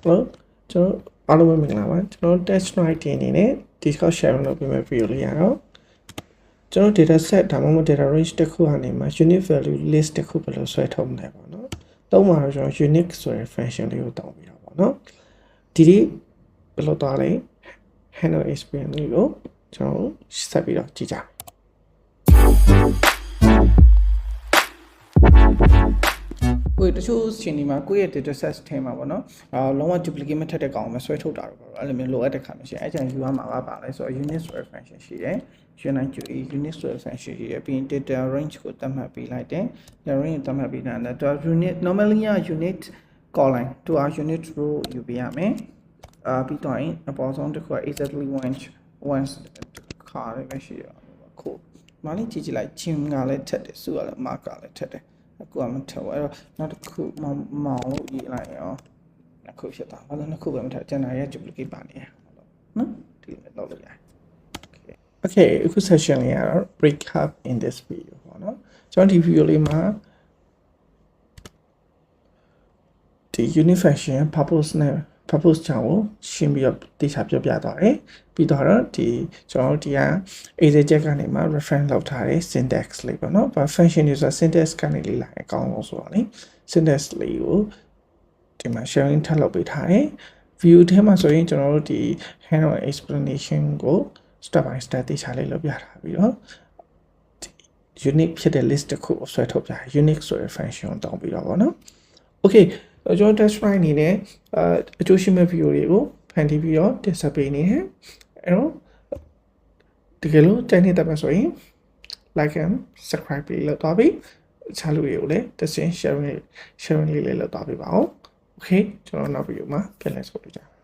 Hello ကျွန်တော်အားလုံးပဲမင်္ဂလာပါကျွန်တော် test drive တင်နေနဲ့ Discord sharing လုပ်ပေးမယ့် video လေးရတော့ကျွန်တော် data set ဒါမှမဟုတ် data range တစ်ခုအနေမှာ unique value list တစ်ခုဘယ်လိုဆွဲထုတ်မလဲပေါ့နော်သုံးမှာတော့ကျွန်တော် unique ဆိုတဲ့ function လေးကိုတောင်းပြီးတော့ပေါ့နော်ဒီဘယ်လိုသွားလဲ handle experience လေးကိုကျွန်တော်ဆက်ပြီးတော့ကြည့်ကြကိုယ်တချို့ရှင်ဒီမှာကိုယ့်ရဲ့ data set ထဲမှာပေါ့နော်လုံးဝ duplicate မထက်တဲ့ကောင်ပဲဆွဲထုတ်တာတော့ပေါ့အဲ့လိုမျိုးလိုအပ်တဲ့ခါမျိုးရှိအဲ့ကျန်ယူရမှာပါလဲဆိုတော့ unit ဆိုတဲ့ function ရှိတယ် unit ဆိုတဲ့ function ရှိတယ်ပြီးရင် data range ကိုသတ်မှတ်ပေးလိုက်တယ် data range သတ်မှတ်ပေးတာနဲ့ unit normally unit column သူက unit row ယူပေးရမယ်ပြီးတော့အပေါ်ဆုံးတစ်ခုက exactly once ခါရပဲရှိရခုမလေးကြည့်လိုက်ချင်းကလည်းထက်တယ်စုကလည်း mark ကလည်းထက်တယ်အခုကမထက်ဘူးအဲ့တော့နောက်တစ်ခုမောင်လို့ရေးလိုက်ရောအခုဖြစ်တာဘာလို့နှစ်ခုပဲမထက်ကျန်တာရဲ့ duplicate ပါနေရနော်ဒီလိုလုပ်လို့ရတယ် okay အခု session လေးကတော့ break up in this video ပေါ့နော်ကျွန်တော်ဒီ video လေးမှာဒီ unit function purpose နဲ့ purpose ကြောင့်ကိုရှင်းပြီးတော့တိကျပြောပြသွားတယ်ပြီးတော့ဒီကျွန်တော်ဒီက exec ကနေမှ reference လောက်ထားတဲ့ syntax လေးပေါ့နော် function တွေဆို syntax ကနေလေးလာအကောင်းလို့ဆိုတော့လေ syntax လေးကိုဒီမှာ sharing ထပ်လုပ်ပေးထားတယ် view ထဲမှာဆိုရင်ကျွန်တော်တို့ဒီ handle explanation ကို step by step တိကျလေးလုပ်ပြထားပြီးတော့ unique ဖြစ်တဲ့ list တစ်ခုကိုဆွဲထုတ်ပြ unique ဆိုတဲ့ function ကိုတောင်းပြီးတော့ပေါ့နော် okay ကျွန်တော် test try အနေနဲ့အကျိုးရှိမဲ့ video တွေကိုဖန်တီးပြီးတော့တင်ဆက်ပေးနေတယ်အဲ့တော့တကယ်လို့ကြိုက်နေတဲ့ပတ်ဆိုရင် like and subscribe လေးလုပ်သွားပြီးအခြားလူတွေကိုလည်းတစ်ဆင့် sharing လေးလုပ်သွားပေးပါဦး okay ကျွန်တော်နောက် video မှာပြန်လည်ဆုံတွေ့ကြပါ